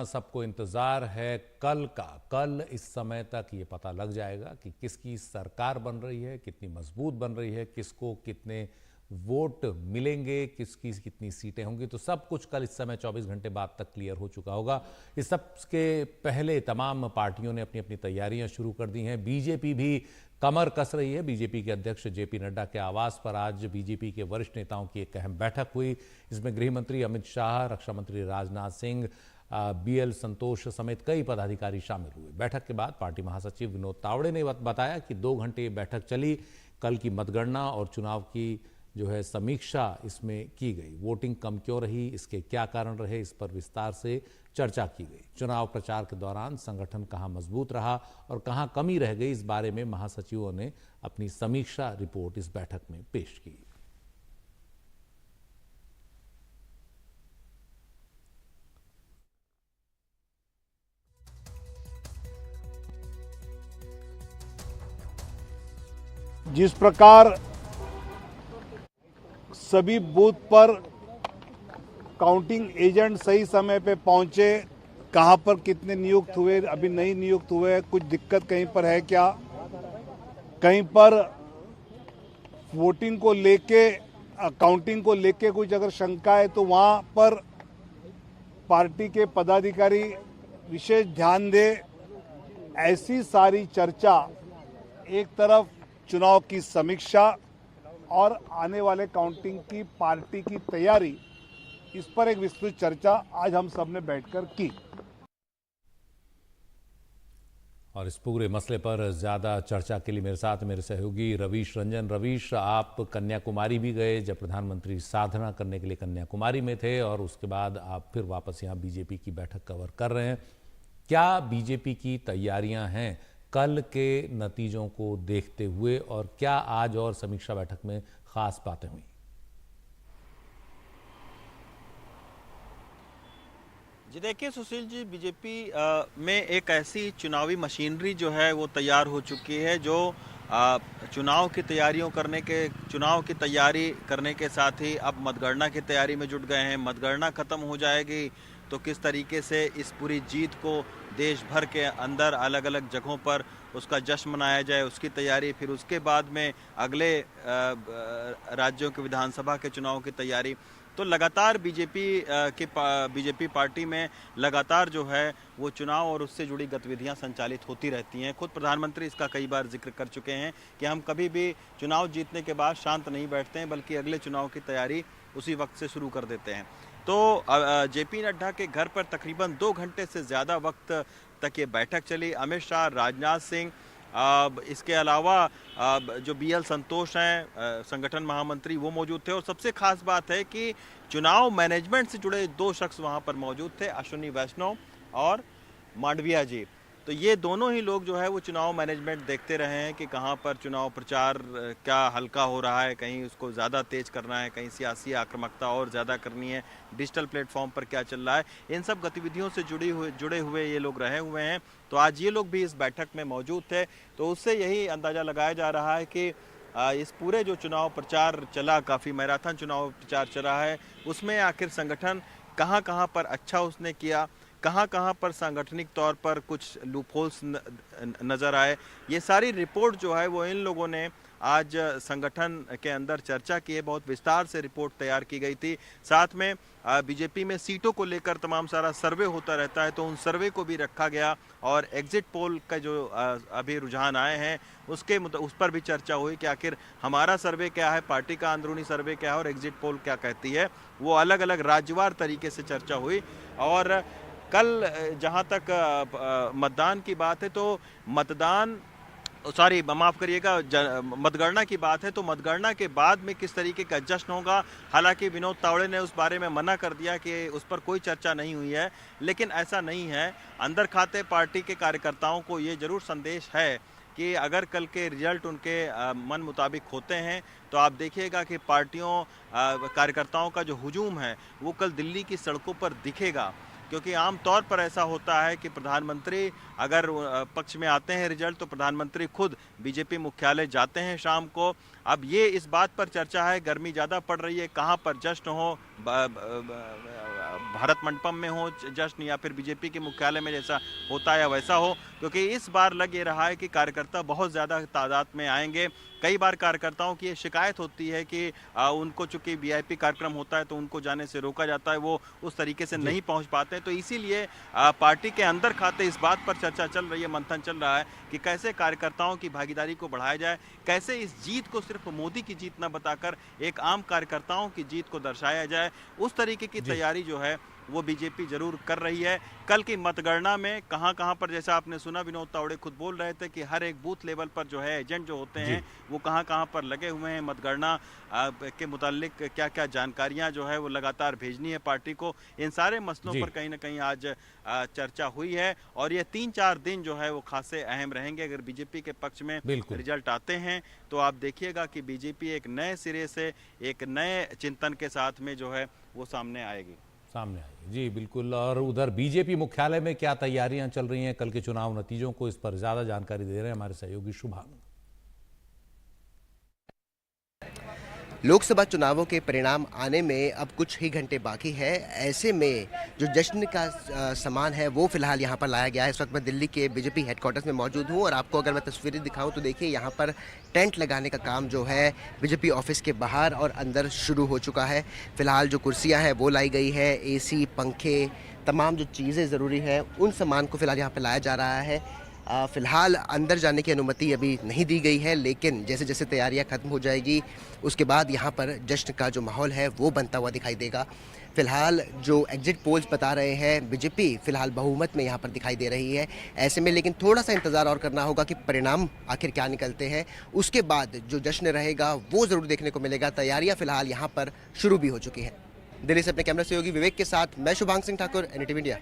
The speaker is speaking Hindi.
सबको इंतजार है कल का। कल इस समय तक ये पता लग जाएगा कि किसकी सरकार बन रही है, कितनी मजबूत बन रही है, किसको कितने वोट मिलेंगे, किसकी कितनी सीटें होंगी। तो सब कुछ कल इस समय 24 घंटे बाद तक क्लियर हो चुका होगा। इस सब के पहले तमाम पार्टियों ने अपनी अपनी तैयारियां शुरू कर दी हैं। बीजेपी भी कमर कस रही है। बीजेपी के अध्यक्ष जेपी नड्डा के आवास पर आज बीजेपी के वरिष्ठ नेताओं की एक अहम बैठक हुई। इसमें गृह मंत्री अमित शाह, रक्षा मंत्री राजनाथ सिंह, बीएल संतोष समेत कई पदाधिकारी शामिल हुए। बैठक के बाद पार्टी महासचिव विनोद तावड़े ने बताया कि 2 घंटे ये बैठक चली। कल की मतगणना और चुनाव की जो है समीक्षा इसमें की गई। वोटिंग कम क्यों रही, इसके क्या कारण रहे, इस पर विस्तार से चर्चा की गई। चुनाव प्रचार के दौरान संगठन कहां मजबूत रहा और कहां कमी रह गई, इस बारे में महासचिवों ने अपनी समीक्षा रिपोर्ट इस बैठक में पेश की। जिस प्रकार सभी बूथ पर काउंटिंग एजेंट सही समय पे पहुंचे, कहां पर कितने नियुक्त हुए, अभी नहीं नियुक्त हुए, कुछ दिक्कत कहीं पर है क्या, कहीं पर वोटिंग को लेके, काउंटिंग को लेके कुछ अगर शंका है तो वहां पर पार्टी के पदाधिकारी विशेष ध्यान दे। ऐसी सारी चर्चा, एक तरफ चुनाव की समीक्षा और आने वाले काउंटिंग की पार्टी की तैयारी, इस पर एक विस्तृत चर्चा आज हम सब ने बैठकर की। और इस पूरे मसले पर ज्यादा चर्चा के लिए मेरे साथ मेरे सहयोगी रवीश रंजन। रवीश, आप कन्याकुमारी भी गए जब प्रधानमंत्री साधना करने के लिए कन्याकुमारी में थे, और उसके बाद आप फिर वापस यहाँ बीजेपी की बैठक कवर कर रहे हैं। क्या बीजेपी की तैयारियां हैं कल के नतीजों को देखते हुए, और क्या आज और समीक्षा बैठक में खास बातें हुई? जी देखिए सुशील जी, बीजेपी में एक ऐसी चुनावी मशीनरी जो है वो तैयार हो चुकी है, जो चुनाव की तैयारी करने के साथ ही अब मतगणना की तैयारी में जुट गए हैं। मतगणना खत्म हो जाएगी तो किस तरीके से इस पूरी जीत को देश भर के अंदर अलग अलग जगहों पर उसका जश्न मनाया जाए, उसकी तैयारी। फिर उसके बाद में अगले राज्यों के विधानसभा के चुनाव की तैयारी। तो लगातार बीजेपी पार्टी में लगातार जो है वो चुनाव और उससे जुड़ी गतिविधियां संचालित होती रहती हैं। खुद प्रधानमंत्री इसका कई बार जिक्र कर चुके हैं कि हम कभी भी चुनाव जीतने के बाद शांत नहीं बैठते हैं, बल्कि अगले चुनाव की तैयारी उसी वक्त से शुरू कर देते हैं। तो जेपी नड्डा के घर पर तकरीबन 2 घंटे से ज़्यादा वक्त तक ये बैठक चली। अमित शाह, राजनाथ सिंह, इसके अलावा जो बीएल संतोष हैं संगठन महामंत्री, वो मौजूद थे। और सबसे खास बात है कि चुनाव मैनेजमेंट से जुड़े 2 शख्स वहाँ पर मौजूद थे, अश्विनी वैष्णव और मांडविया जी। तो ये दोनों ही लोग जो है वो चुनाव मैनेजमेंट देखते रहे हैं कि कहाँ पर चुनाव प्रचार क्या हल्का हो रहा है, कहीं उसको ज़्यादा तेज करना है, कहीं सियासी आक्रामकता और ज़्यादा करनी है, डिजिटल प्लेटफॉर्म पर क्या चल रहा है। इन सब गतिविधियों से जुड़े हुए ये लोग रहे हुए हैं। तो आज ये लोग भी इस बैठक में मौजूद थे। तो उससे यही अंदाज़ा लगाया जा रहा है कि इस पूरे जो चुनाव प्रचार चला, काफ़ी मैराथन चुनाव प्रचार चला है, उसमें आखिर संगठन कहाँ कहाँ पर अच्छा उसने किया, कहाँ कहाँ पर सांगठनिक तौर पर कुछ लूपहोल्स नज़र आए। ये सारी रिपोर्ट जो है वो इन लोगों ने आज संगठन के अंदर चर्चा की है। बहुत विस्तार से रिपोर्ट तैयार की गई थी। साथ में बीजेपी में सीटों को लेकर तमाम सारा सर्वे होता रहता है, तो उन सर्वे को भी रखा गया। और एग्जिट पोल का जो अभी रुझान आए हैं उस पर भी चर्चा हुई कि आखिर हमारा सर्वे क्या है, पार्टी का अंदरूनी सर्वे क्या है और एग्जिट पोल क्या कहती है। वो अलग अलग राज्यवार तरीके से चर्चा हुई। और कल जहां तक मतदान की बात है, तो मतगणना की बात है, तो मतगणना के बाद में किस तरीके का जश्न होगा। हालांकि विनोद तावड़े ने उस बारे में मना कर दिया कि उस पर कोई चर्चा नहीं हुई है, लेकिन ऐसा नहीं है। अंदर खाते पार्टी के कार्यकर्ताओं को ये जरूर संदेश है कि अगर कल के रिजल्ट उनके मन मुताबिक होते हैं, तो आप देखिएगा कि कार्यकर्ताओं का जो हुजूम है वो कल दिल्ली की सड़कों पर दिखेगा। क्योंकि आमतौर पर ऐसा होता है कि प्रधानमंत्री अगर पक्ष में आते हैं रिजल्ट, तो प्रधानमंत्री खुद बीजेपी मुख्यालय जाते हैं शाम को। अब ये इस बात पर चर्चा है, गर्मी ज़्यादा पड़ रही है, कहाँ पर जश्न हो, भारत मंडपम में हो जश्न, या फिर बीजेपी के मुख्यालय में जैसा होता है वैसा हो, क्योंकि इस बार लग ये रहा है कि कार्यकर्ता बहुत ज़्यादा तादाद में आएंगे। कई बार कार्यकर्ताओं की ये शिकायत होती है कि उनको चूंकि वीआईपी कार्यक्रम होता है तो उनको जाने से रोका जाता है, वो उस तरीके से नहीं पहुंच पाते हैं। तो इसीलिए पार्टी के अंदर खाते इस बात पर चर्चा चल रही है, मंथन चल रहा है कि कैसे कार्यकर्ताओं की भागीदारी को बढ़ाया जाए, कैसे इस जीत को सिर्फ मोदी की जीत न बताकर एक आम कार्यकर्ताओं की जीत को दर्शाया जाए। उस तरीके की तैयारी जो है वो बीजेपी जरूर कर रही है। कल की मतगणना में कहां पर, जैसा आपने सुना, विनोद तावड़े खुद बोल रहे थे कि हर एक बूथ लेवल पर जो है एजेंट जो होते हैं वो कहां पर लगे हुए हैं, मतगणना के मुतालिक क्या क्या जानकारियां जो है वो लगातार भेजनी है पार्टी को। इन सारे मसलों पर कहीं ना कहीं आज चर्चा हुई है और ये 3-4 दिन जो है वो खासे अहम रहेंगे। अगर बीजेपी के पक्ष में रिजल्ट आते हैं तो आप देखिएगा कि बीजेपी एक नए सिरे से, एक नए चिंतन के साथ में जो है वो सामने आएगी। जी बिल्कुल। और उधर बीजेपी मुख्यालय में क्या तैयारियां चल रही हैं कल के चुनाव नतीजों को, इस पर ज्यादा जानकारी दे रहे हैं हमारे सहयोगी शुभांग। लोकसभा चुनावों के परिणाम आने में अब कुछ ही घंटे बाकी है। ऐसे में जो जश्न का सामान है वो फिलहाल यहाँ पर लाया गया है। इस वक्त मैं दिल्ली के बीजेपी हेडक्वार्टर्स में मौजूद हूँ और आपको अगर मैं तस्वीरें दिखाऊं तो देखिए यहाँ पर टेंट लगाने का काम जो है बीजेपी ऑफिस के बाहर और अंदर शुरू हो चुका है। फिलहाल जो कुर्सियाँ हैं वो लाई गई है, एसी, पंखे, तमाम जो चीज़ें ज़रूरी हैं उन सामान को फिलहाल यहाँ पर लाया जा रहा है। फ़िलहाल अंदर जाने की अनुमति अभी नहीं दी गई है, लेकिन जैसे जैसे तैयारियां ख़त्म हो जाएगी उसके बाद यहाँ पर जश्न का जो माहौल है वो बनता हुआ दिखाई देगा। फ़िलहाल जो एग्जिट पोल्स बता रहे हैं बीजेपी फ़िलहाल बहुमत में यहाँ पर दिखाई दे रही है। ऐसे में लेकिन थोड़ा सा इंतज़ार और करना होगा कि परिणाम आखिर क्या निकलते हैं। उसके बाद जो जश्न रहेगा वो ज़रूर देखने को मिलेगा। तैयारियाँ फ़िलहाल यहाँ पर शुरू भी हो चुकी हैं। दिल्ली से अपने कैमरा सहयोगी विवेक के साथ मैं शुभांग सिंह ठाकुर, NDTV इंडिया।